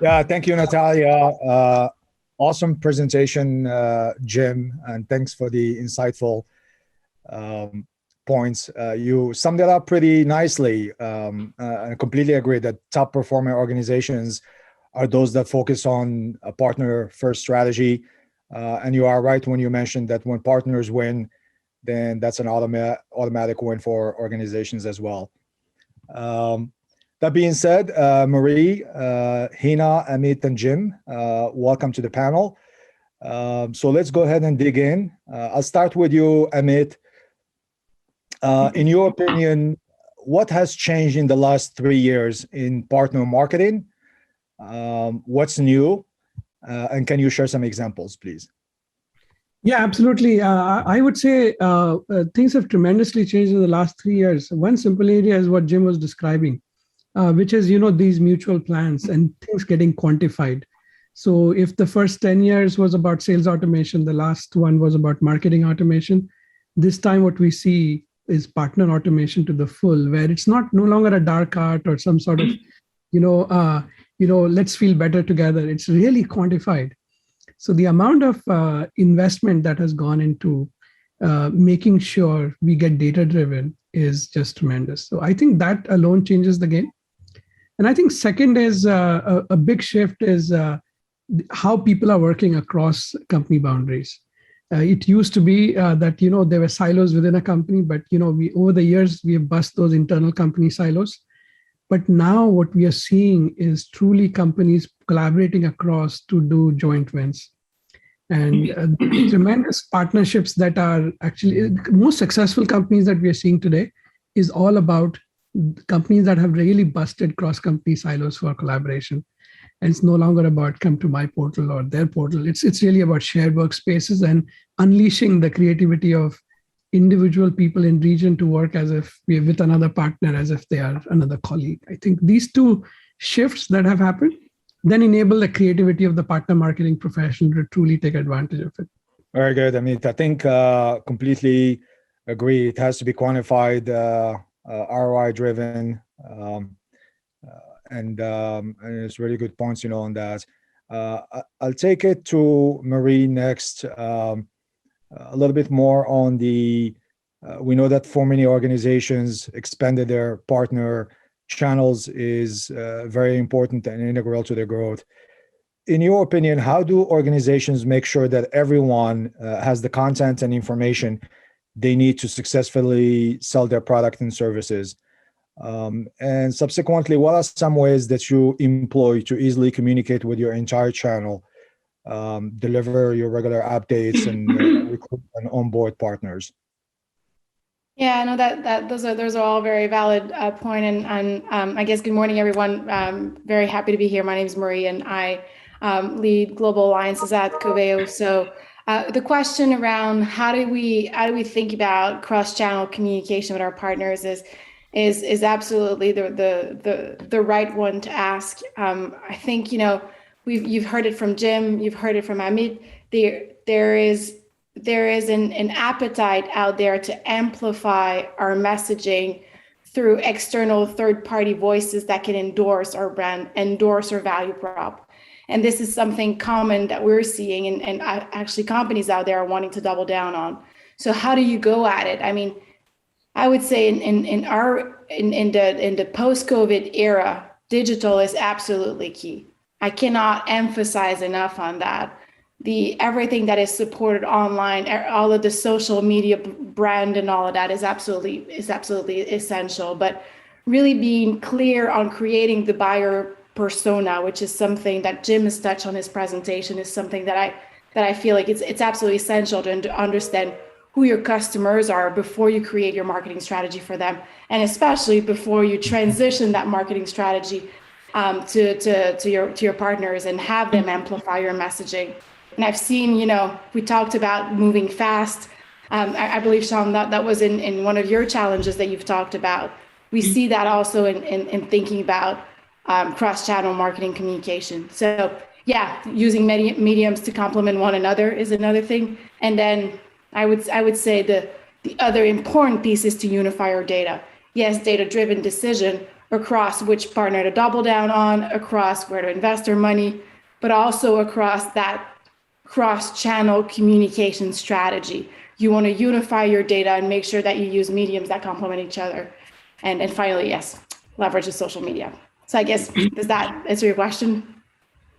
Yeah, thank you, Natalia. Awesome presentation, Jim, and thanks for the insightful points. You summed it up pretty nicely. I completely agree that top performing organizations are those that focus on a partner-first strategy. And you are right when you mentioned that when partners win, then that's an automatic win for organizations as well. That being said, Marie, Hina, Amit, and Jim, welcome to the panel. So let's go ahead and dig in. I'll start with you, Amit. In your opinion, what has changed in the last 3 years in partner marketing? What's new? And can you share some examples, please? Yeah, absolutely. I would say things have tremendously changed in the last 3 years. One simple area is what Jim was describing, which is, these mutual plans and things getting quantified. So if the first 10 years was about sales automation, the last one was about marketing automation. This time what we see is partner automation to the full, where it's no longer a dark art or some sort of, let's feel better together. It's really quantified. So the amount of investment that has gone into making sure we get data-driven is just tremendous. So I think that alone changes the game. And I think second is a big shift is how people are working across company boundaries. It used to be that, there were silos within a company, but, over the years, we have bust those internal company silos. But now what we are seeing is truly companies collaborating across to do joint wins. And tremendous partnerships that are actually most successful companies that we are seeing today is all about companies that have really busted cross-company silos for collaboration. And it's no longer about come to my portal or their portal. It's really about shared workspaces and unleashing the creativity of individual people in region to work as if we're with another partner, as if they are another colleague. I think these two shifts that have happened then enable the creativity of the partner marketing professional to truly take advantage of it. Very good. I think completely agree. It has to be quantified, ROI driven, and it's really good points, on that. I'll take it to Marie next. A little bit more on the, we know that for many organizations, expanded their partner channels is very important and integral to their growth. In your opinion, how do organizations make sure that everyone has the content and information they need to successfully sell their product and services? And subsequently, what are some ways that you employ to easily communicate with your entire channel, deliver your regular updates, and recruit and onboard partners? Yeah, no, those are all very valid point. And I guess good morning, everyone. Very happy to be here. My name is Marie, and I lead global alliances at Coveo. So the question around how do we think about cross-channel communication with our partners is absolutely the right one to ask. I think you've heard it from Jim, you've heard it from Amit. There is an appetite out there to amplify our messaging through external third-party voices that can endorse our brand, endorse our value prop. And this is something common that we're seeing, and actually companies out there are wanting to double down on. So how do you go at it? I would say in the post-COVID era, digital is absolutely key. I cannot emphasize enough on that. Everything that is supported online, all of the social media brand and all of that is absolutely essential. But really being clear on creating the buyer persona, which is something that Jim has touched on his presentation, is something that I feel like it's absolutely essential to understand who your customers are before you create your marketing strategy for them, and especially before you transition that marketing strategy to your partners and have them amplify your messaging. And I've seen, we talked about moving fast. I believe, Sean, that was in one of your challenges that you've talked about. We see that also in thinking about cross-channel marketing communication. So yeah, using mediums to complement one another is another thing. And then I would say the other important piece is to unify our data. Yes, data-driven decision, across which partner to double down on, across where to invest their money, but also across that cross-channel communication strategy. You want to unify your data and make sure that you use mediums that complement each other. And finally, yes, leverage the social media. So I guess, does that answer your question?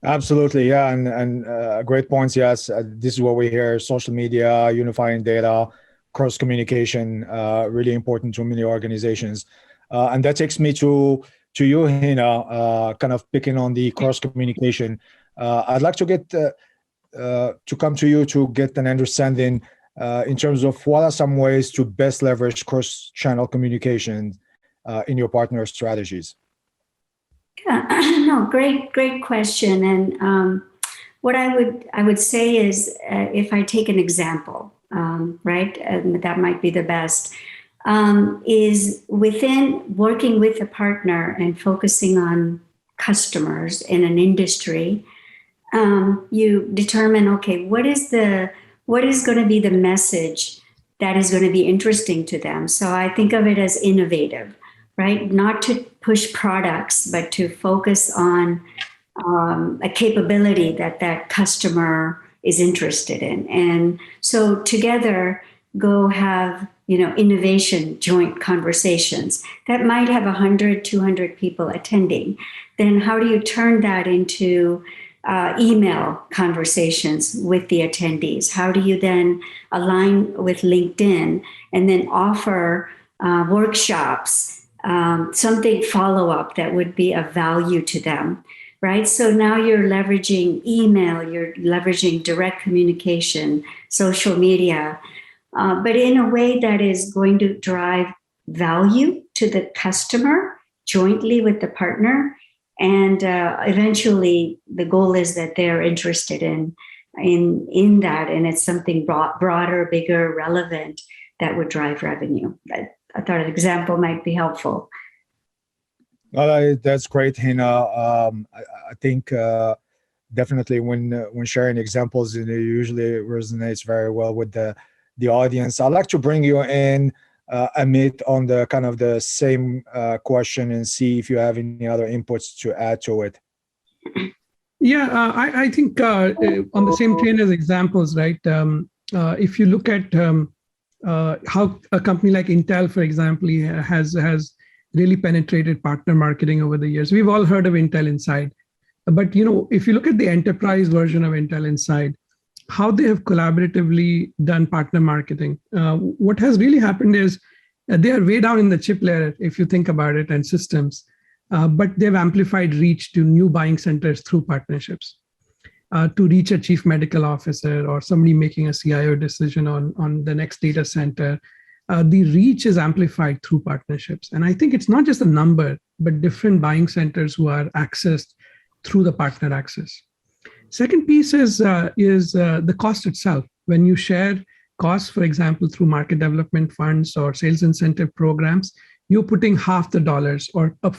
Absolutely, yeah, and great points. Yes, this is what we hear: social media, unifying data, cross communication, really important to many organizations. And that takes me to you, Hina, kind of picking on the cross communication. I'd like to get to come to you to get an understanding in terms of what are some ways to best leverage cross-channel communication in your partner strategies. No, great question. And what I would say is, if I take an example, right, and that might be the best, is within working with a partner and focusing on customers in an industry, you determine, okay, what is going to be the message that is going to be interesting to them? So I think of it as innovative, right? Not to push products, but to focus on a capability that customer is interested in. And so together, go have, innovation joint conversations that might have 100, 200 people attending. Then how do you turn that into email conversations with the attendees? How do you then align with LinkedIn and then offer workshops, something follow-up that would be of value to them, right? So now you're leveraging email, you're leveraging direct communication, social media, but in a way that is going to drive value to the customer jointly with the partner. And eventually, the goal is that they're interested in that, and it's something broader, bigger, relevant that would drive revenue. I thought an example might be helpful. That's great, Hina. I think definitely when sharing examples, it usually resonates very well with the audience. I'd like to bring you in, Amit, on the kind of the same question and see if you have any other inputs to add to it. Yeah, I think on the same train as examples, right? If you look at how a company like Intel, for example, has really penetrated partner marketing over the years. We've all heard of Intel Inside, but if you look at the enterprise version of Intel Inside, how they have collaboratively done partner marketing. What has really happened is they are way down in the chip layer, if you think about it, and systems, but they've amplified reach to new buying centers through partnerships. To reach a chief medical officer or somebody making a CIO decision on the next data center, the reach is amplified through partnerships. And I think it's not just a number, but different buying centers who are accessed through the partner access. Second piece is the cost itself. When you share costs, for example, through market development funds or sales incentive programs, you're putting half the dollars or a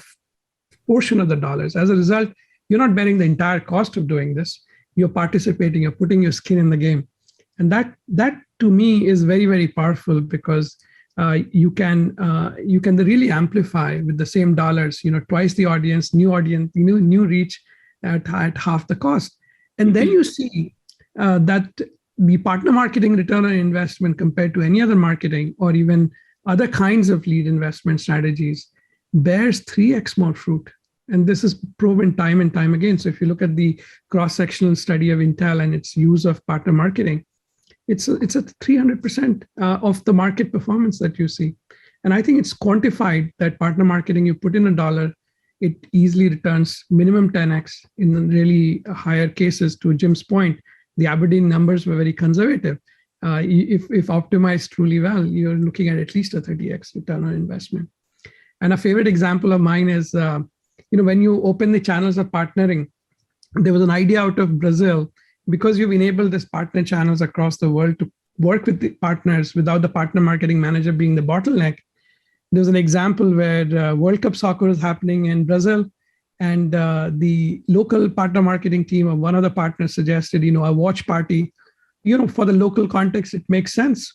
portion of the dollars. As a result, you're not bearing the entire cost of doing this. You're participating, you're putting your skin in the game. And that to me is very, very powerful because you can really amplify with the same dollars, twice the audience, new reach at half the cost. And then you see that the partner marketing return on investment compared to any other marketing or even other kinds of lead investment strategies bears 3x more fruit. And this is proven time and time again. So if you look at the cross-sectional study of Intel and its use of partner marketing, it's a 300% of the market performance that you see. And I think it's quantified that partner marketing, you put in $1, it easily returns minimum 10x in really higher cases. To Jim's point, the Aberdeen numbers were very conservative. If optimized truly well, you're looking at least a 30x return on investment. And a favorite example of mine is, when you open the channels of partnering, there was an idea out of Brazil, because you've enabled this partner channels across the world to work with the partners without the partner marketing manager being the bottleneck. There was an example where World Cup soccer was happening in Brazil, and the local partner marketing team of one of the partners suggested, a watch party. For the local context, it makes sense.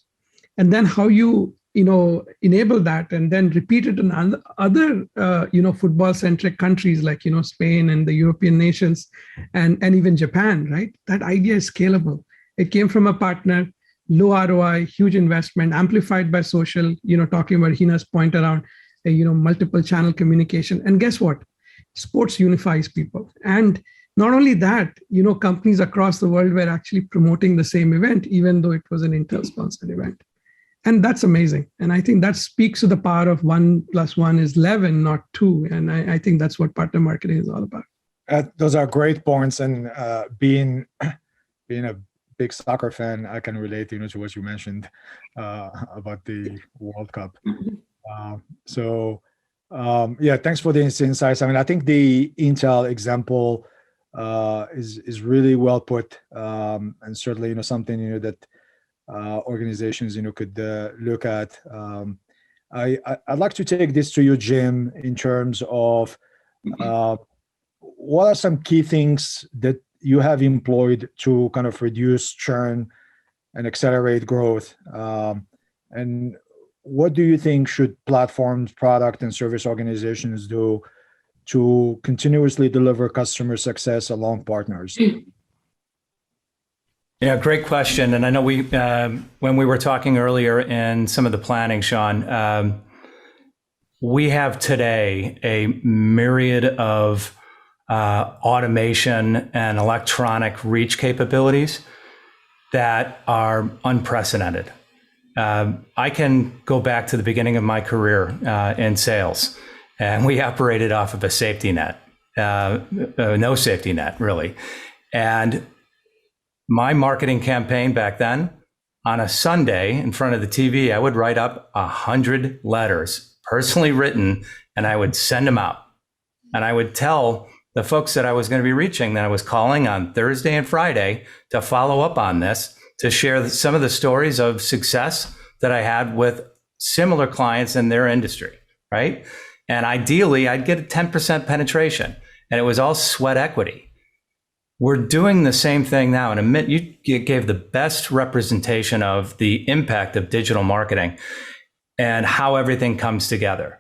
And then how you enable that and then repeat it in other football-centric countries like Spain and the European nations and even Japan, right? That idea is scalable. It came from a partner, low ROI, huge investment, amplified by social, talking about Hina's point around multiple channel communication. And guess what? Sports unifies people. And not only that, companies across the world were actually promoting the same event, even though it was an Intel-sponsored event. And that's amazing. And I think that speaks to the power of 1 + 1 is 11, not 2. And I think that's what partner marketing is all about. Those are great points. And being a big soccer fan, I can relate to what you mentioned about the World Cup. Thanks for the insights. I mean, I think the Intel example is really well put, and certainly something that organizations could look at. I'd like to take this to you, Jim, in terms of what are some key things that you have employed to kind of reduce churn and accelerate growth, and what do you think should platforms, product, and service organizations do to continuously deliver customer success along partners? Yeah, great question. And I know when we were talking earlier in some of the planning, Sean, we have today a myriad of automation and electronic reach capabilities that are unprecedented. I can go back to the beginning of my career in sales, and we operated off of a safety net, no safety net, really. And my marketing campaign back then, on a Sunday in front of the TV, I would write up 100 letters, personally written, and I would send them out. And I would tell the folks that I was going to be reaching that I was calling on Thursday and Friday to follow up on this, to share some of the stories of success that I had with similar clients in their industry, right? And ideally, I'd get a 10% penetration, and it was all sweat equity. We're doing the same thing now. And Amit, you gave the best representation of the impact of digital marketing and how everything comes together.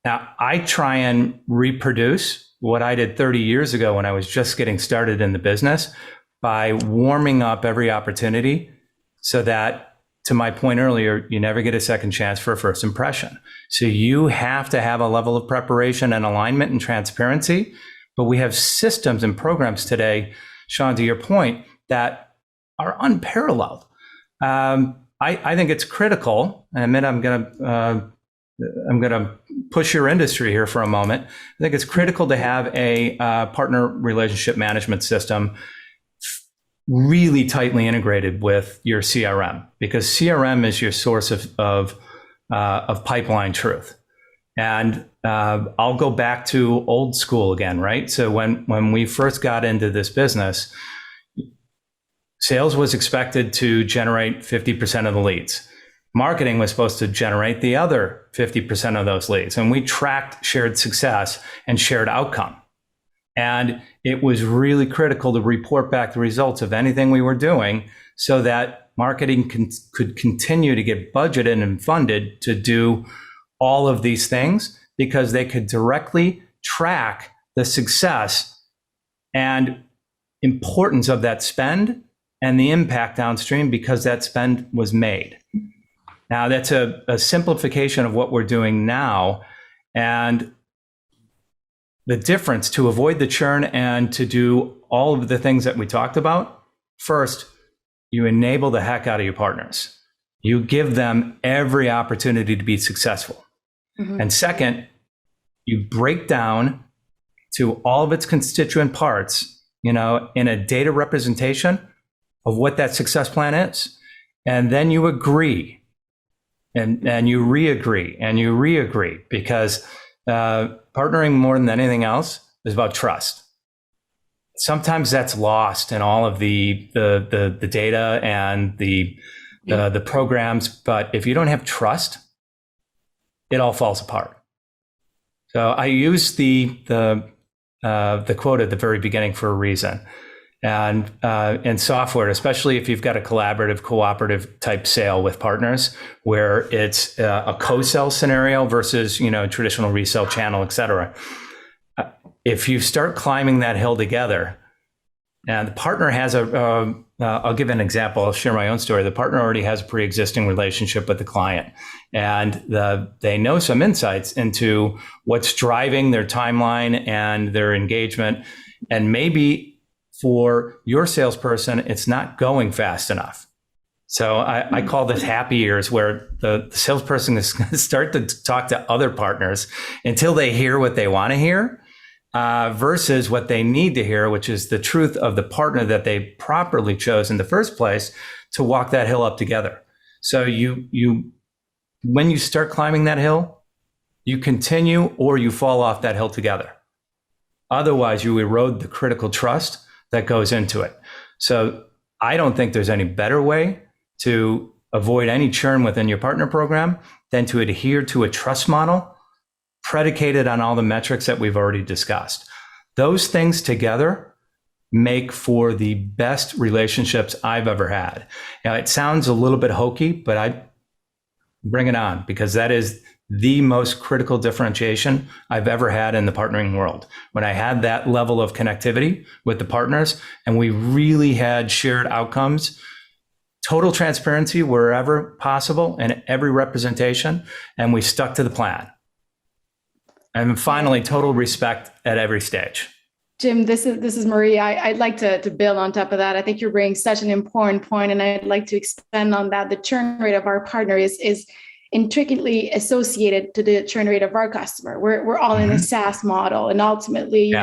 Now, I try and reproduce what I did 30 years ago when I was just getting started in the business by warming up every opportunity so that, to my point earlier, you never get a second chance for a first impression. So you have to have a level of preparation and alignment and transparency. But we have systems and programs today, Sean, to your point, that are unparalleled. I think it's critical, and Amit, I'm gonna push your industry here for a moment. I think it's critical to have a partner relationship management system really tightly integrated with your CRM, because CRM is your source of pipeline truth. And I'll go back to old school again, right? So when we first got into this business, sales was expected to generate 50% of the leads. Marketing was supposed to generate the other 50% of those leads. And we tracked shared success and shared outcome. And it was really critical to report back the results of anything we were doing so that marketing could continue to get budgeted and funded to do all of these things, because they could directly track the success and importance of that spend and the impact downstream because that spend was made. Now, that's a simplification of what we're doing now. And the difference to avoid the churn and to do all of the things that we talked about, first, you enable the heck out of your partners. You give them every opportunity to be successful. Mm-hmm. And second, you break down to all of its constituent parts, in a data representation of what that success plan is. And then you agree and you re-agree and you re-agree, because partnering more than anything else is about trust. Sometimes that's lost in all of the data and the programs. But if you don't have trust, it all falls apart. So I use the quote at the very beginning for a reason. And in software, especially if you've got a collaborative, cooperative type sale with partners, where it's a co-sell scenario versus, traditional resale channel, et cetera. If you start climbing that hill together, and the partner has I'll give an example. I'll share my own story. The partner already has a pre-existing relationship with the client, and they know some insights into what's driving their timeline and their engagement, and maybe for your salesperson, it's not going fast enough. So I call this happy ears, where the salesperson is going to start to talk to other partners until they hear what they want to hear, versus what they need to hear, which is the truth of the partner that they properly chose in the first place to walk that hill up together. So you when you start climbing that hill, you continue or you fall off that hill together. Otherwise, you erode the critical trust that goes into it. So I don't think there's any better way to avoid any churn within your partner program than to adhere to a trust model predicated on all the metrics that we've already discussed. Those things together make for the best relationships I've ever had. Now, it sounds a little bit hokey, but I bring it on, because that is the most critical differentiation I've ever had in the partnering world. When I had that level of connectivity with the partners and we really had shared outcomes, total transparency wherever possible and every representation, and we stuck to the plan. And finally, total respect at every stage. Jim, this is Marie. I'd like to build on top of that. I think you're bringing such an important point, and I'd like to expand on that. The churn rate of our partner is intricately associated to the churn rate of our customer. We're all in a SaaS model, and ultimately,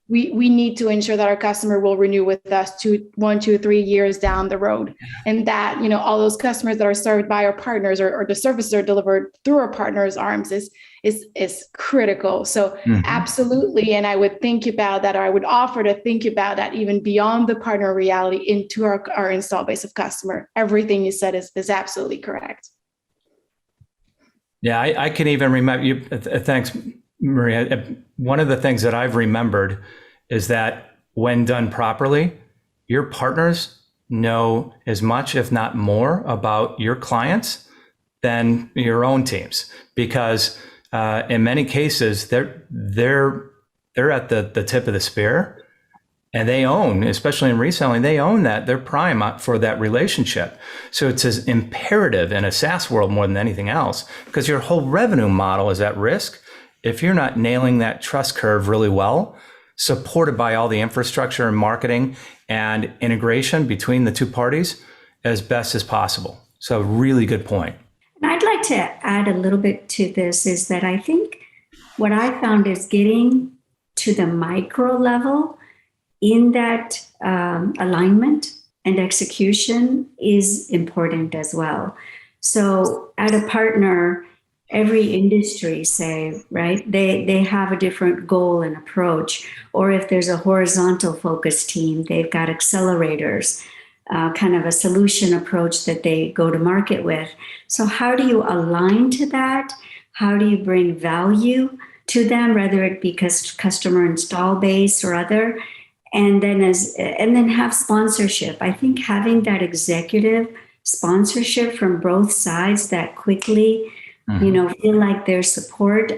we need to ensure that our customer will renew with us 1, 2, 3 years down the road, and that all those customers that are served by our partners or the services are delivered through our partners' arms is critical. So absolutely, and I would think about that, or I would offer to think about that even beyond the partner reality into our install base of customer. Everything you said is absolutely correct. Yeah, I can even remember you. Thanks, Maria. One of the things that I've remembered is that when done properly, your partners know as much, if not more, about your clients than your own teams, because in many cases they're at the tip of the spear, and they own, especially in reselling, they own that. They're prime for that relationship. So it's as imperative in a SaaS world more than anything else, because your whole revenue model is at risk if you're not nailing that trust curve really well, supported by all the infrastructure and marketing and integration between the two parties as best as possible. So really good point. And I'd like to add a little bit to this, is that I think what I found is getting to the micro level in that alignment and execution is important as well. So at a partner, every industry, say, right, they have a different goal and approach. Or if there's a horizontal focus team, they've got accelerators, kind of a solution approach that they go to market with. So how do you align to that? How do you bring value to them, whether it be customer install base or other? And then have sponsorship. I think having that executive sponsorship from both sides that quickly, feel like there's support,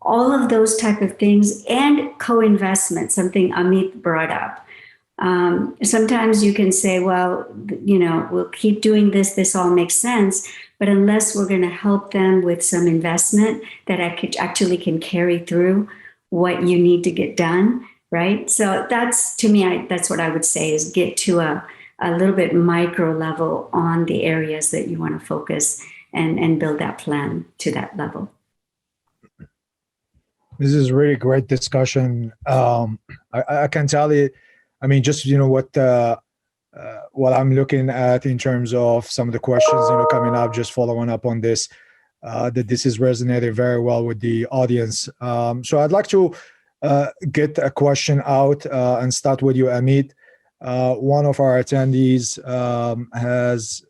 all of those type of things, and co-investment, something Amit brought up. Sometimes you can say, well, we'll keep doing this. This all makes sense. But unless we're going to help them with some investment that actually can carry through what you need to get done, right? So that's, to me, that's what I would say, is get to a little bit micro level on the areas that you want to focus and build that plan to that level. This is really great discussion. I can tell you, I mean, just, what I'm looking at in terms of some of the questions, coming up, just following up on this, that this is resonating very well with the audience. So I'd like to get a question out and start with you, Amit. One of our attendees has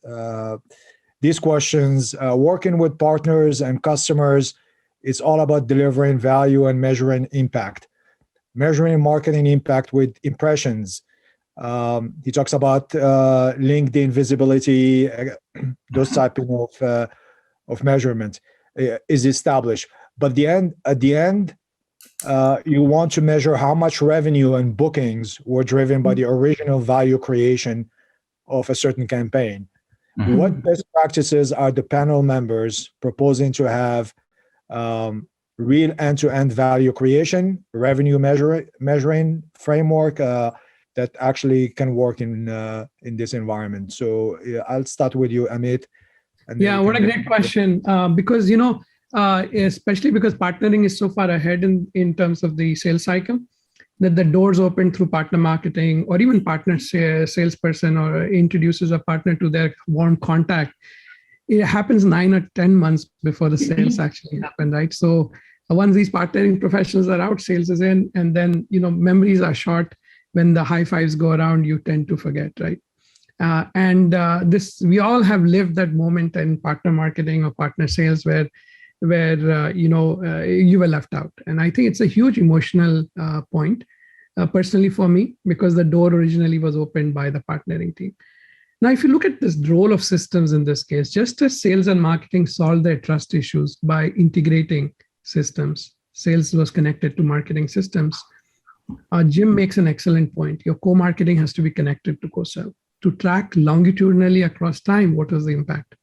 these questions. Working with partners and customers, it's all about delivering value and measuring impact. Measuring marketing impact with impressions, He talks about LinkedIn visibility, those type of measurement is established. But at the end, you want to measure how much revenue and bookings were driven by the original value creation of a certain campaign. Mm-hmm. What best practices are the panel members proposing to have real end-to-end value creation, revenue measuring framework that actually can work in this environment? So I'll start with you, Amit. Yeah, what a great question. Because, especially because partnering is so far ahead in terms of the sales cycle, that the doors open through partner marketing, or even partner salesperson or introduces a partner to their warm contact. It happens 9 or 10 months before the sales actually happen, right? So once these partnering professionals are out, sales is in, and then, memories are short. When the high fives go around, you tend to forget, right? We all have lived that moment in partner marketing or partner sales where you were left out. And I think it's a huge emotional point, personally for me, because the door originally was opened by the partnering team. Now, if you look at this role of systems in this case, just as sales and marketing solved their trust issues by integrating systems, sales was connected to marketing systems. Jim makes an excellent point. Your co-marketing has to be connected to co-sell to track longitudinally across time what was the impact.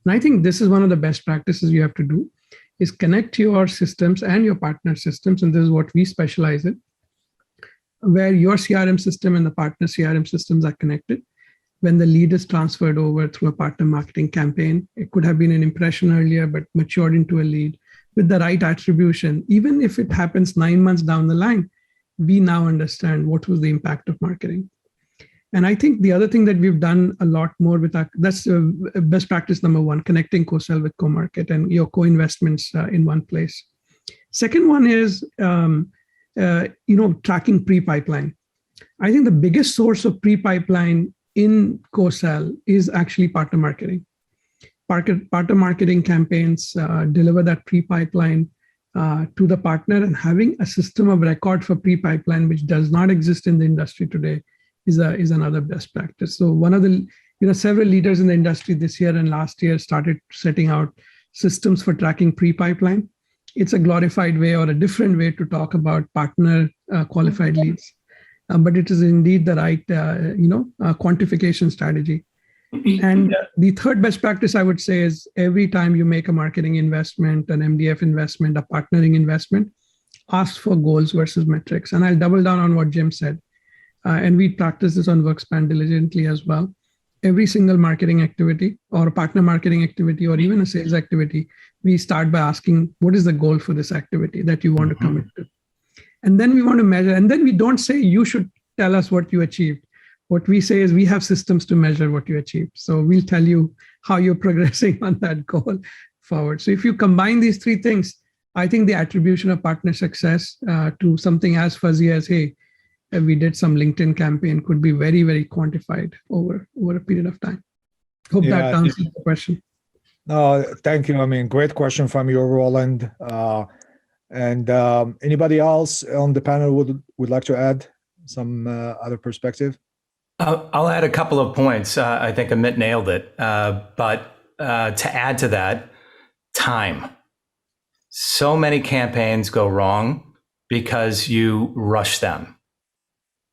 And I think this is one of the best practices you have to do, is connect your systems and your partner systems, and this is what we specialize in, where your CRM system and the partner CRM systems are connected. When the lead is transferred over through a partner marketing campaign, it could have been an impression earlier, but matured into a lead with the right attribution. Even if it happens 9 months down the line, we now understand what was the impact of marketing. And I think the other thing that we've done a lot more with that's best practice number one, connecting co-sell with co-market and your co-investments in one place. Second one is, tracking pre-pipeline. I think the biggest source of pre-pipeline in co-sell is actually partner marketing. Partner marketing campaigns deliver that pre-pipeline to the partner, and having a system of record for pre-pipeline, which does not exist in the industry today, is another best practice. So one of the, several leaders in the industry this year and last year started setting out systems for tracking pre-pipeline. It's a glorified way or a different way to talk about partner qualified leads. But it is indeed the right, quantification strategy. And the third best practice I would say is every time you make a marketing investment, an MDF investment, a partnering investment, ask for goals versus metrics. And I'll double down on what Jim said. And we practice this on WorkSpan diligently as well. Every single marketing activity or a partner marketing activity or even a sales activity, we start by asking, what is the goal for this activity that you want to commit to? And then we want to measure. And then we don't say, you should tell us what you achieved. What we say is we have systems to measure what you achieved. So we'll tell you how you're progressing on that goal forward. So if you combine these three things, I think the attribution of partner success to something as fuzzy as, hey, we did some LinkedIn campaign could be very, very quantified over a period of time. Hope that answers the question. No, thank you. I mean, great question from you, Roland. And anybody else on the panel would like to add some other perspective? I'll add a couple of points. I think Amit nailed it. But to add to that, time. So many campaigns go wrong because you rush them.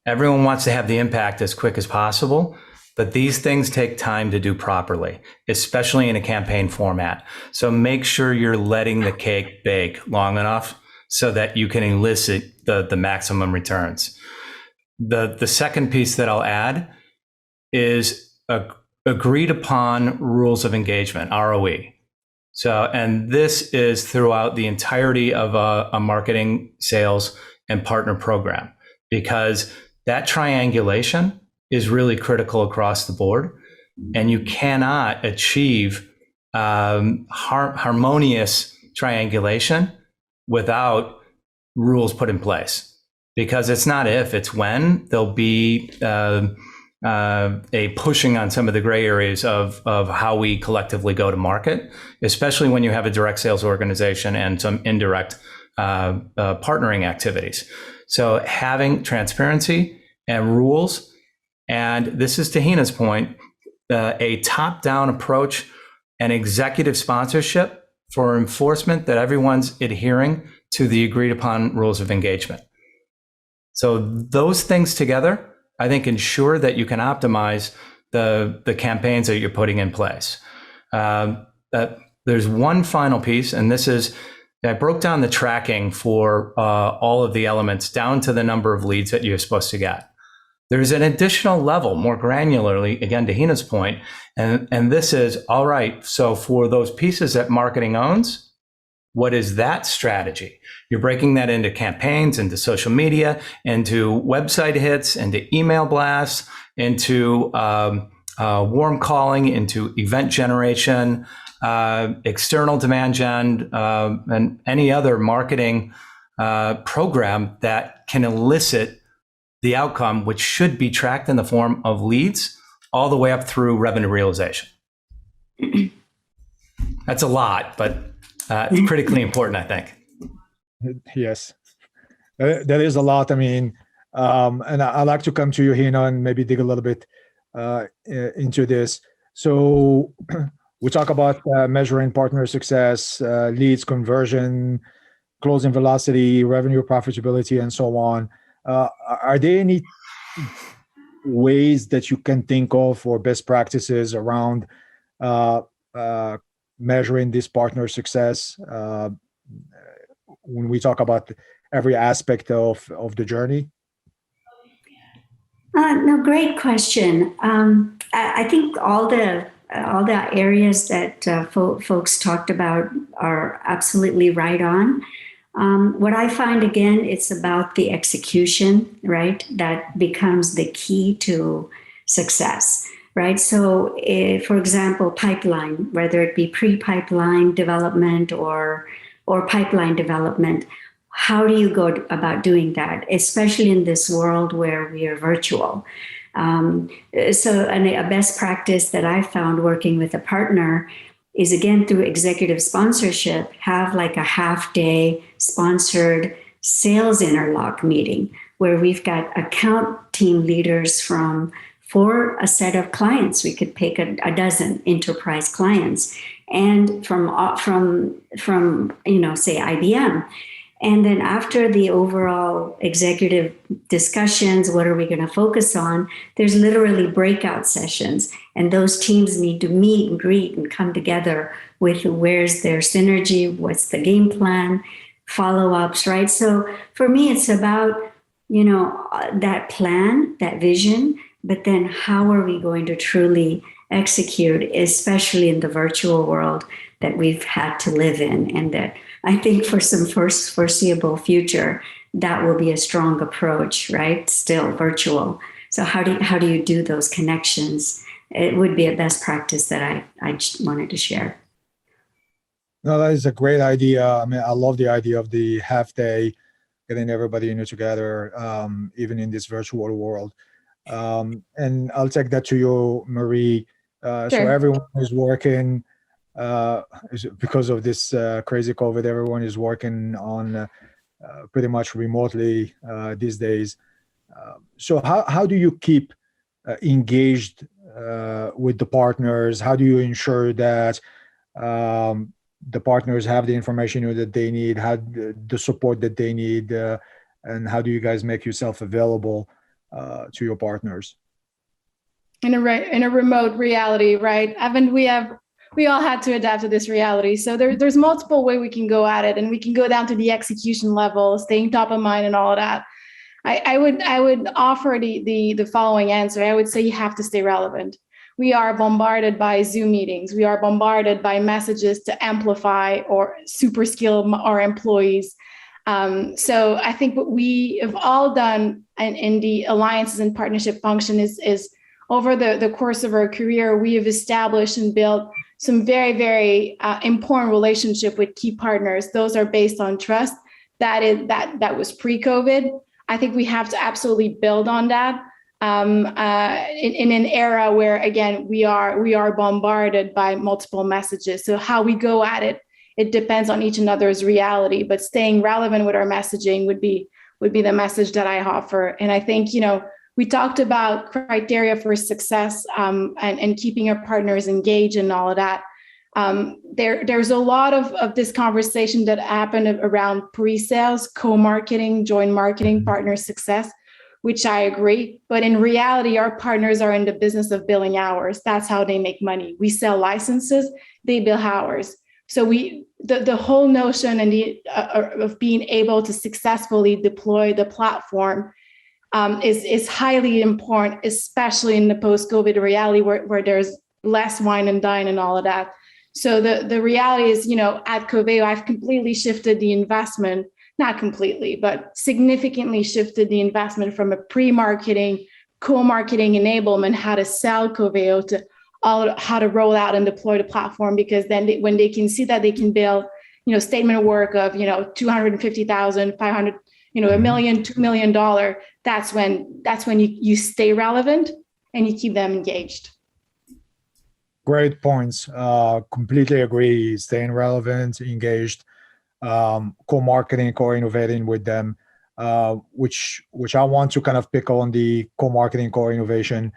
Everyone wants to have the impact as quick as possible, but these things take time to do properly, especially in a campaign format. So make sure you're letting the cake bake long enough so that you can elicit the maximum returns. The second piece that I'll add is agreed upon rules of engagement, ROE. So, and this is throughout the entirety of a marketing, sales, and partner program, because that triangulation is really critical across the board, and you cannot achieve harmonious triangulation without rules put in place. Because it's not if, it's when. There'll be a pushing on some of the gray areas of how we collectively go to market, especially when you have a direct sales organization and some indirect partnering activities. So having transparency and rules And this is to Hina's point, a top-down approach and executive sponsorship for enforcement that everyone's adhering to the agreed upon rules of engagement. So those things together, I think, ensure that you can optimize the campaigns that you're putting in place. There's one final piece, and this is, I broke down the tracking for all of the elements down to the number of leads that you're supposed to get. There's an additional level, more granularly, again, to Hina's point, and this is, all right, so for those pieces that marketing owns, what is that strategy? You're breaking that into campaigns, into social media, into website hits, into email blasts, into warm calling, into event generation, external demand gen, and any other marketing program that can elicit the outcome, which should be tracked in the form of leads all the way up through revenue realization. That's a lot, but it's critically important, I think. Yes, that is a lot. I mean, and I'd like to come to you, Hina, and maybe dig a little bit into this. So we talk about measuring partner success, leads conversion, closing velocity, revenue profitability, and so on. Are there any ways that you can think of or best practices around measuring this partner success when we talk about every aspect of the journey? No, great question. I think all the areas that folks talked about are absolutely right on. What I find, again, it's about the execution, right? That becomes the key to success, right? So, for example, pipeline, whether it be pre-pipeline development or pipeline development, how do you go about doing that, especially in this world where we are virtual? And a best practice that I found working with a partner is, again, through executive sponsorship, have like a half-day sponsored sales interlock meeting where we've got account team leaders for a set of clients. We could pick a dozen enterprise clients, and from say IBM. And then after the overall executive discussions, what are we going to focus on? There's literally breakout sessions, and those teams need to meet and greet and come together with where's their synergy, what's the game plan, follow-ups, right? So for me, it's about, that plan, that vision, but then how are we going to truly execute, especially in the virtual world that we've had to live in, and that I think for some foreseeable future, that will be a strong approach, right? Still virtual. So how do you do those connections? It would be a best practice that I just wanted to share. No, that is a great idea. I mean, I love the idea of the half day, getting everybody together, even in this virtual world. And I'll take that to you, Marie. Sure. So everyone is working, because of this crazy COVID, everyone is working on pretty much remotely these days. So how do you keep engaged with the partners? How do you ensure that the partners have the information that they need, have the support that they need, and how do you guys make yourself available to your partners? In a remote reality, right? Evan, we all had to adapt to this reality. So there's multiple ways we can go at it, and we can go down to the execution level, staying top of mind and all of that. I would offer the following answer. I would say you have to stay relevant. We are bombarded by Zoom meetings. We are bombarded by messages to amplify or super skill our employees. So I think what we have all done in the alliances and partnership function is over the course of our career, we have established and built some very, very important relationship with key partners. Those are based on trust. That was pre-COVID. I think we have to absolutely build on that in an era where, again, we are bombarded by multiple messages. So how we go at it, it depends on each another's reality. But staying relevant with our messaging would be the message that I offer. And I think We talked about criteria for success and keeping our partners engaged and all of that. There's a lot of this conversation that happened around pre-sales, co-marketing, joint marketing, partner success, which I agree. But in reality, our partners are in the business of billing hours. That's how they make money. We sell licenses, they bill hours. So the whole notion of being able to successfully deploy the platform is highly important, especially in the post-COVID reality where there's less wine and dine and all of that. So the reality is, at Coveo, I've completely shifted the investment, not completely, but significantly shifted the investment from a pre-marketing, co-marketing enablement, how to sell Coveo, to how to roll out and deploy the platform, because then when they can see that they can build, statement of work of, 250,000, 500, $1 million, $2 million, that's when you stay relevant and you keep them engaged. Great points. Completely agree. Staying relevant, engaged, co-marketing, co-innovating with them, which I want to kind of pick on the co-marketing, co-innovation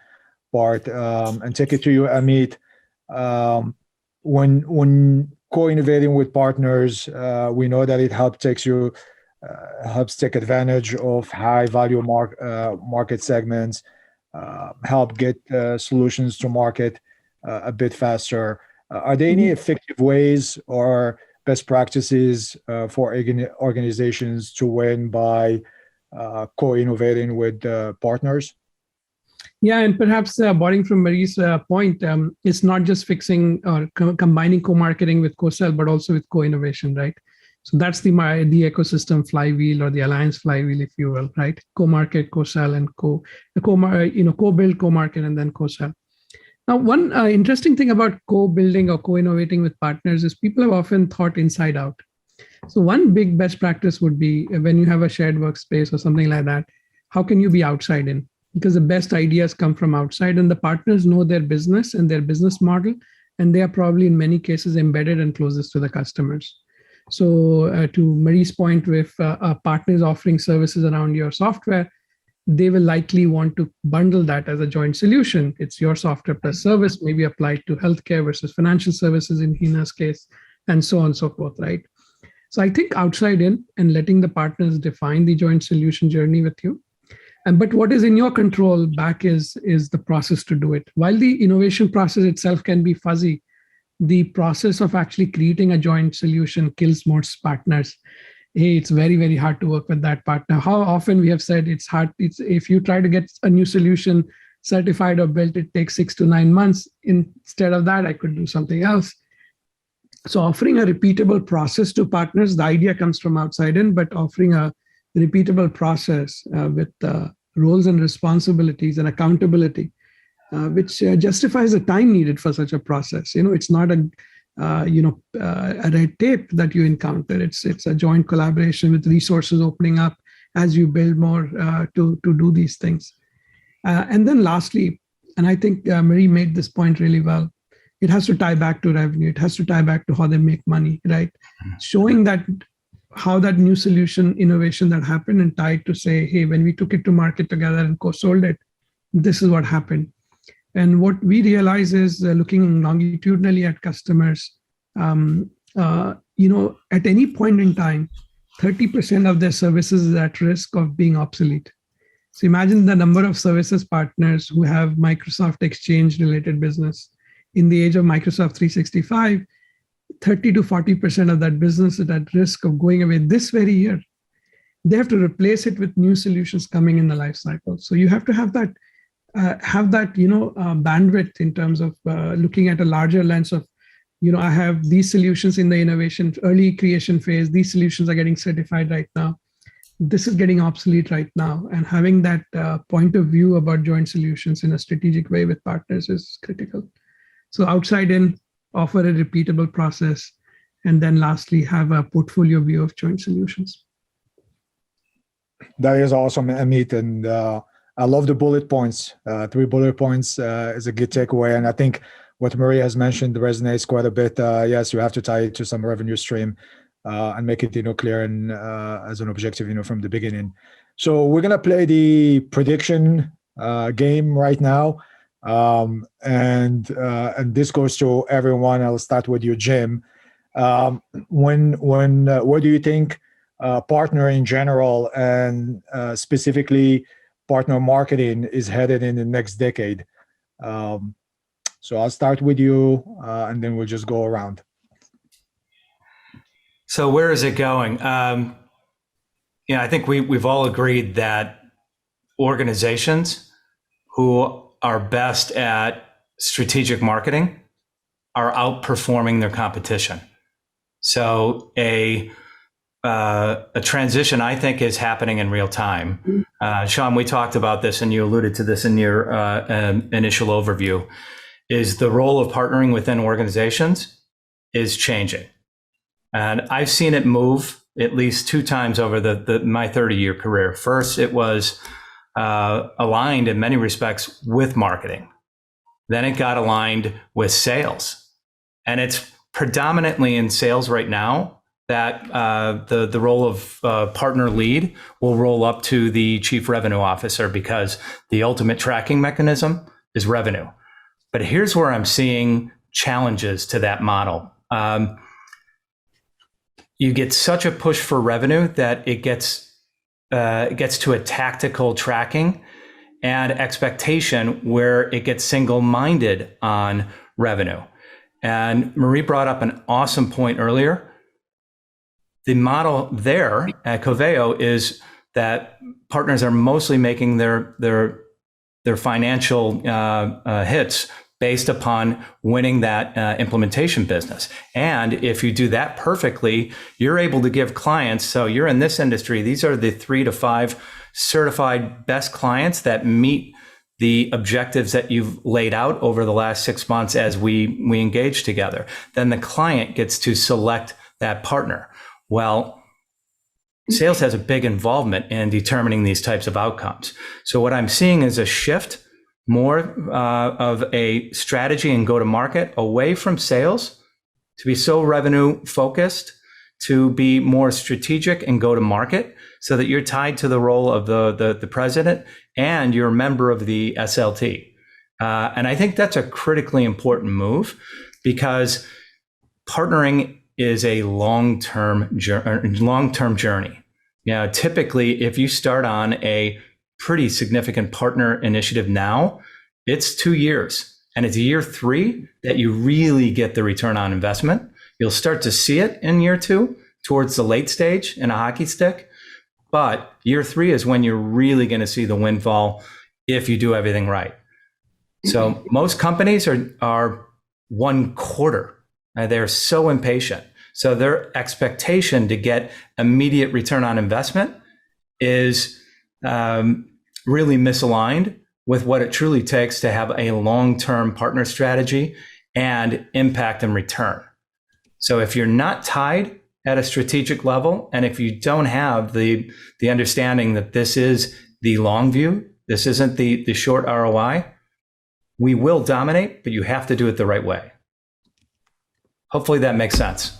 part and take it to you, Amit. When co-innovating with partners, we know that it helps take advantage of high value market segments, help get solutions to market a bit faster. Are there any effective ways or best practices for organizations to win by co-innovating with partners? Yeah, and perhaps borrowing from Marie's point, it's not just fixing or combining co-marketing with co-sell, but also with co-innovation, right? So that's the ecosystem flywheel, or the alliance flywheel, if you will, right? Co-market, co-sell, and co-build, co-market, and then co-sell. Now, one interesting thing about co-building or co-innovating with partners is people have often thought inside out. So one big best practice would be, when you have a shared workspace or something like that, how can you be outside in? Because the best ideas come from outside, and the partners know their business and their business model, and they are probably in many cases embedded and closest to the customers. So to Marie's point, with partners offering services around your software, they will likely want to bundle that as a joint solution. It's your software plus service, maybe applied to healthcare versus financial services in Hina's case, and so on and so forth, right? So I think outside in, and letting the partners define the joint solution journey with you. But what is in your control back is the process to do it. While the innovation process itself can be fuzzy, the process of actually creating a joint solution kills most partners. Hey, it's very, very hard to work with that partner. How often we have said it's hard. If you try to get a new solution certified or built, it takes 6 to 9 months. Instead of that, I could do something else. So offering a repeatable process to partners, the idea comes from outside in, but offering a repeatable process with roles and responsibilities and accountability, which justifies the time needed for such a process. It's not a red tape that you encounter. It's a joint collaboration with resources opening up as you build more to do these things. And then lastly, and I think Marie made this point really well, it has to tie back to revenue. It has to tie back to how they make money, right? Showing that how that new solution innovation that happened, and tied to say, hey, when we took it to market together and co-sold it, this is what happened. And what we realize is looking longitudinally at customers, at any point in time, 30% of their services is at risk of being obsolete. So imagine the number of services partners who have Microsoft Exchange related business. In the age of Microsoft 365, 30 to 40% of that business is at risk of going away this very year. They have to replace it with new solutions coming in the life cycle. So you have to have that bandwidth in terms of looking at a larger lens of, I have these solutions in the innovation early creation phase. These solutions are getting certified right now. This is getting obsolete right now. And having that point of view about joint solutions in a strategic way with partners is critical. So outside in, offer a repeatable process, and then lastly, have a portfolio view of joint solutions. That is awesome, Amit. And I love the bullet points. 3 bullet points is a good takeaway. And I think what Marie has mentioned resonates quite a bit. Yes, you have to tie it to some revenue stream and make it, clear and as an objective, from the beginning. So we're going to play the prediction game right now. And this goes to everyone. I'll start with you, Jim. Where do you think partner in general and specifically partner marketing is headed in the next decade? So I'll start with you, and then we'll just go around. So where is it going? I think we've all agreed that organizations who are best at strategic marketing are outperforming their competition. So a transition, I think, is happening in real time. Sean, we talked about this, and you alluded to this in your initial overview, is the role of partnering within organizations is changing. And I've seen it move at least 2 times over my 30-year career. First, it was aligned in many respects with marketing. Then it got aligned with sales. And it's predominantly in sales right now that the role of partner lead will roll up to the chief revenue officer, because the ultimate tracking mechanism is revenue. But here's where I'm seeing challenges to that model. You get such a push for revenue that it gets to a tactical tracking and expectation where it gets single-minded on revenue. And Marie brought up an awesome point earlier. The model there at Coveo is that partners are mostly making their financial hits based upon winning that implementation business. And if you do that perfectly, you're able to give clients, so you're in this industry, these are the 3 to 5 certified best clients that meet the objectives that you've laid out over the last 6 months as we engage together. Then the client gets to select that partner. Well, sales has a big involvement in determining these types of outcomes. So what I'm seeing is a shift more of a strategy and go-to-market away from sales to be so revenue focused, to be more strategic and go-to-market, so that you're tied to the role of the president and you're a member of the SLT. And I think that's a critically important move, because partnering is a long-term journey. Typically, if you start on a pretty significant partner initiative now, it's 2 years. And it's year 3 that you really get the return on investment. You'll start to see it in year 2 towards the late stage in a hockey stick. But year 3 is when you're really going to see the windfall if you do everything right. So most companies are 1 quarter. They're so impatient. So their expectation to get immediate return on investment is really misaligned with what it truly takes to have a long-term partner strategy and impact and return. So if you're not tied at a strategic level, and if you don't have the understanding that this is the long view, this isn't the short ROI, we will dominate, but you have to do it the right way. Hopefully that makes sense.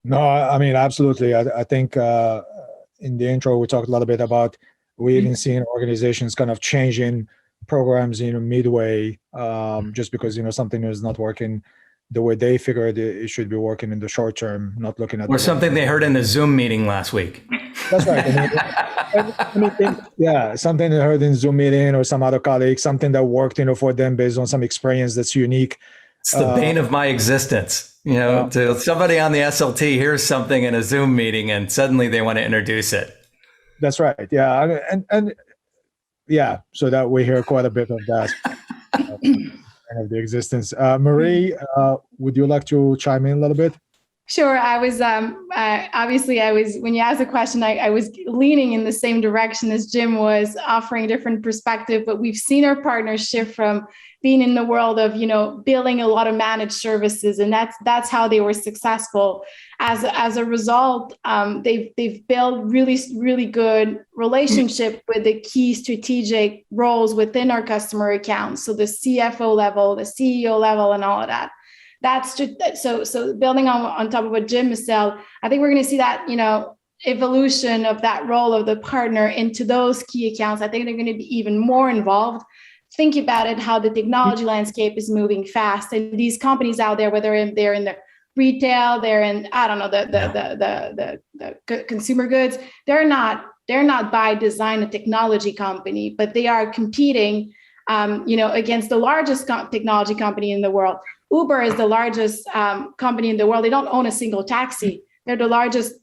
No, I mean, absolutely. I think in the intro, we talked a little bit about we even seen organizations kind of changing programs, midway, just because, something is not working the way they figured it should be working in the short term, not looking at... Or something they heard in the Zoom meeting last week. That's right. Something they heard in Zoom meeting or some other colleague, something that worked, for them based on some experience that's unique. It's the bane of my existence. To somebody on the SLT hears something in a Zoom meeting and suddenly they want to introduce it. That's right. Yeah. And so that we hear quite a bit of that. Of the existence. Marie, would you like to chime in a little bit? Sure. I was when you asked the question, I was leaning in the same direction as Jim was, offering a different perspective, but we've seen our partners shift from being in the world of, building a lot of managed services. And that's how they were successful. As a result, they've built really, really good relationship with the key strategic roles within our customer accounts. So the CFO level, the CEO level, and all of that. That's just so building on top of what Jim has said. I think we're going to see that, evolution of that role of the partner into those key accounts, I think they're going to be even more involved. Think about it, how the technology landscape is moving fast, and these companies out there, whether they're in the retail, they're in, I don't know, the consumer goods, they're not by design a technology company, but they are competing, against the largest technology company in the world. Uber is the largest company in the world. They don't own a single taxi. They're the largest,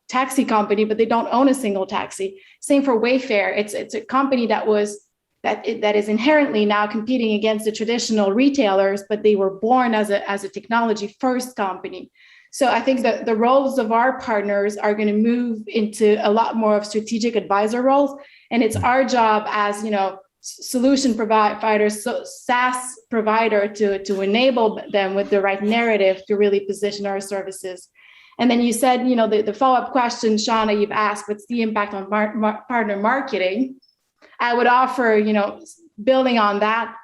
taxi company, but they don't own a single taxi. Same for Wayfair. It's a company that is inherently now competing against the traditional retailers, but they were born as a technology first company. So I think that the roles of our partners are going to move into a lot more of strategic advisor roles. And it's our job as, solution providers, SaaS provider to enable them with the right narrative to really position our services. And then you said, the follow-up question, Shauna, you've asked, what's the impact on partner marketing? I would offer, building on that,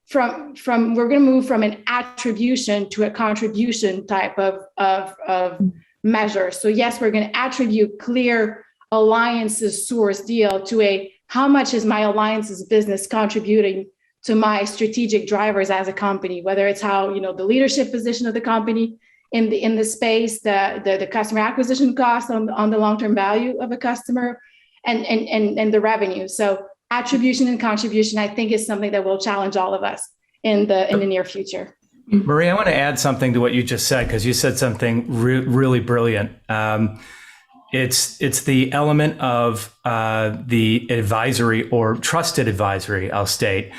from we're going to move from an attribution to a contribution type of measure. So yes, we're going to attribute clear alliances source deal to a how much is my alliances business contributing to my strategic drivers as a company, whether it's how the leadership position of the company in the space, the customer acquisition cost on the long-term value of a customer, and the revenue. So attribution and contribution, I think, is something that will challenge all of us in the near future. Marie, I want to add something to what you just said, because you said something really brilliant. It's the element of the advisory or trusted advisory, I'll state.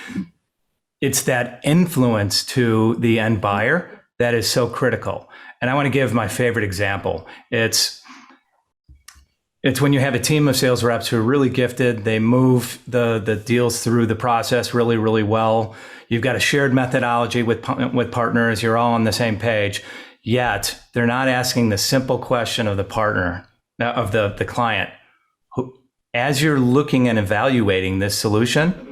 It's that influence to the end buyer that is so critical. And I want to give my favorite example. It's when you have a team of sales reps who are really gifted. They move the deals through the process really well. You've got a shared methodology with partners. You're all on the same page. Yet they're not asking the simple question of the partner, of the client. As you're looking and evaluating this solution,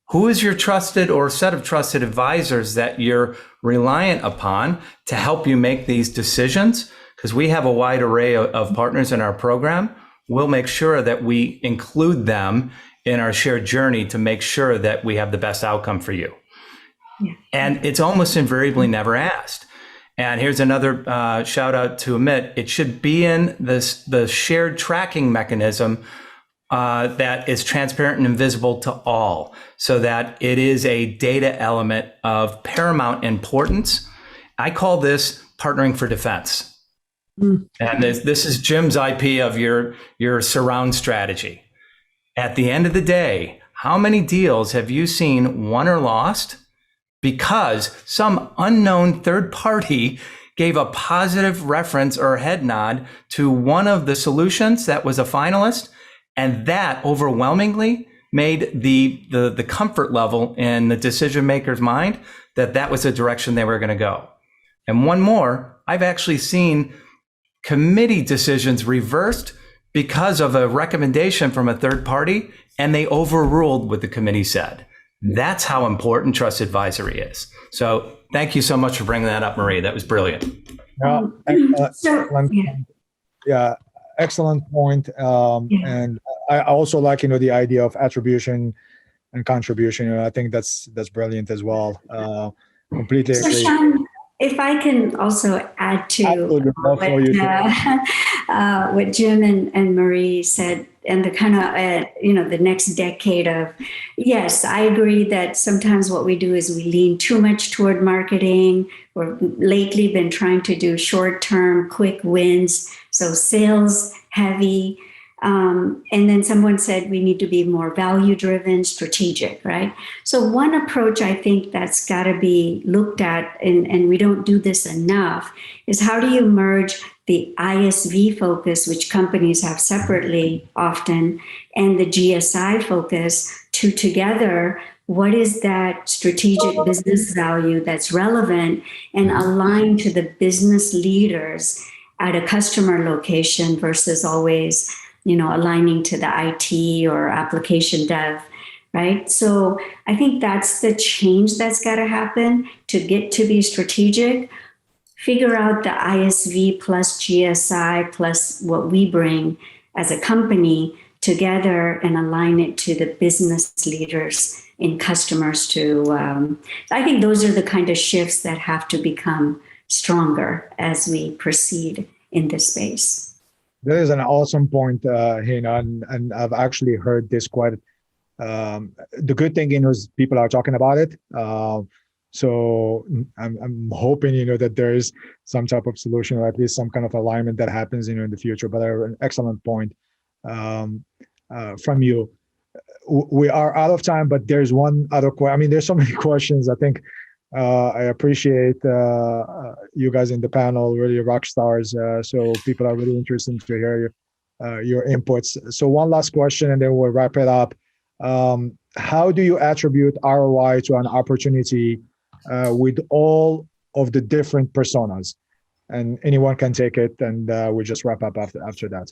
who is your trusted or set of trusted advisors that you're reliant upon to help you make these decisions? Because we have a wide array of partners in our program. We'll make sure that we include them in our shared journey to make sure that we have the best outcome for you. Yeah. And it's almost invariably never asked. And here's another shout out to Amit. It should be in the shared tracking mechanism that is transparent and invisible to all, so that it is a data element of paramount importance. I call this partnering for defense. And this is Jim's IP of your surround strategy. At the end of the day, how many deals have you seen won or lost because some unknown third party gave a positive reference or head nod to one of the solutions that was a finalist, and that overwhelmingly made the comfort level in the decision maker's mind that was the direction they were going to go. And one more, I've actually seen committee decisions reversed because of a recommendation from a third party, and they overruled what the committee said. That's how important trust advisory is. So thank you so much for bringing that up, Marie. That was brilliant. Excellent point. And I also like, the idea of attribution and contribution. I think that's brilliant as well. Completely agree. Sean, if I can also add to what Jim and Marie said, and the kind of, the next decade of, yes, I agree that sometimes what we do is we lean too much toward marketing. We've lately been trying to do short-term, quick wins, so sales heavy. And then someone said we need to be more value-driven, strategic, right? So one approach I think that's got to be looked at, and we don't do this enough, is how do you merge the ISV focus, which companies have separately often, and the GSI focus to together. What is that strategic business value that's relevant and aligned to the business leaders at a customer location versus always aligning to the IT or application dev, right? So I think that's the change that's got to happen to get to be strategic. figure out the ISV plus GSI plus what we bring as a company together and align it to the business leaders in customers I think those are the kind of shifts that have to become stronger as we proceed in this space. That is an awesome point, Hina, and I've actually heard this quite. The good thing is people are talking about it. So I'm hoping, that there is some type of solution or at least some kind of alignment that happens, in the future. But an excellent point from you. We are out of time, but there's one other question. There's so many questions. I think I appreciate you guys in the panel, really rock stars. So people are really interested to hear your inputs. So one last question, and then we'll wrap it up. How do you attribute ROI to an opportunity with all of the different personas? And anyone can take it, and we'll just wrap up after that.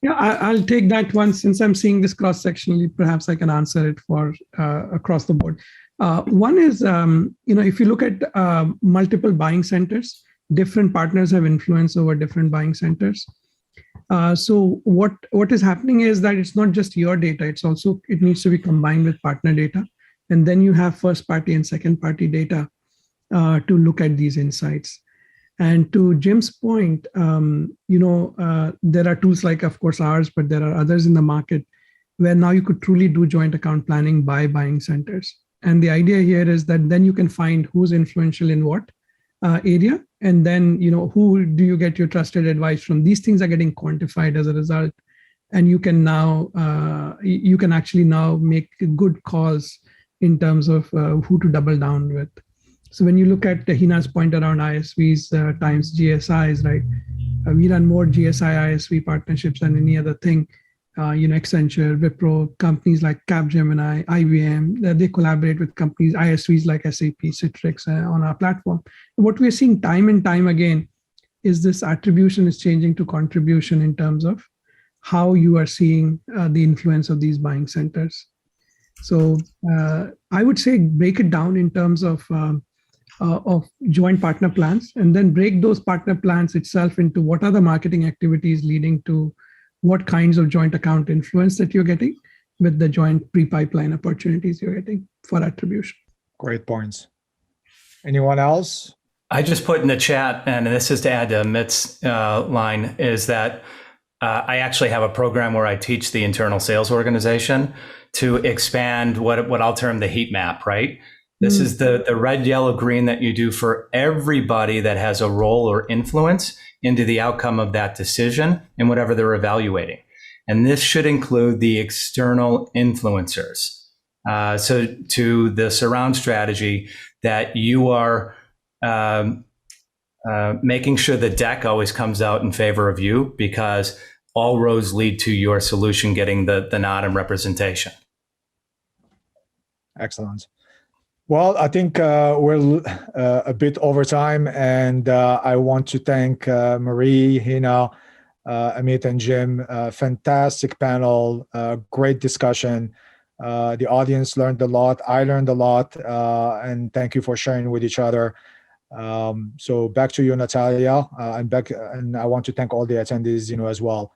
Yeah, I'll take that one. Since I'm seeing this cross-sectionally, perhaps I can answer it for across the board. One is, if you look at multiple buying centers, different partners have influence over different buying centers. So what is happening is that it's not just your data, it needs to be combined with partner data. And then you have first party and second party data to look at these insights. And to Jim's point, there are tools like, of course, ours, but there are others in the market where now you could truly do joint account planning by buying centers. And the idea here is that then you can find who's influential in what area, and then who do you get your trusted advice from. These things are getting quantified as a result, and you can actually now make good calls in terms of who to double down with. So when you look at Hina's point around ISVs times GSIs, right? We run more GSI ISV partnerships than any other thing. Accenture, Wipro, companies like Capgemini, IBM, they collaborate with companies, ISVs like SAP, Citrix on our platform. What we're seeing time and time again is this attribution is changing to contribution in terms of how you are seeing the influence of these buying centers. So I would say break it down in terms of joint partner plans, and then break those partner plans itself into what are the marketing activities leading to what kinds of joint account influence that you're getting with the joint pre-pipeline opportunities you're getting for attribution. Great points. Anyone else? I just put in the chat, and this is to add to Amit's line, is that I actually have a program where I teach the internal sales organization to expand what I'll term the heat map, right? This is the red, yellow, green that you do for everybody that has a role or influence into the outcome of that decision and whatever they're evaluating. And this should include the external influencers. So to the surround strategy, that you are making sure the deck always comes out in favor of you, because all roads lead to your solution getting the nod and representation. Excellent. Well, I think we're a bit over time, and I want to thank Marie, Hina, Amit, and Jim. Fantastic panel, great discussion. The audience learned a lot. I learned a lot, and thank you for sharing with each other. So back to you, Natalia, and I want to thank all the attendees, as well.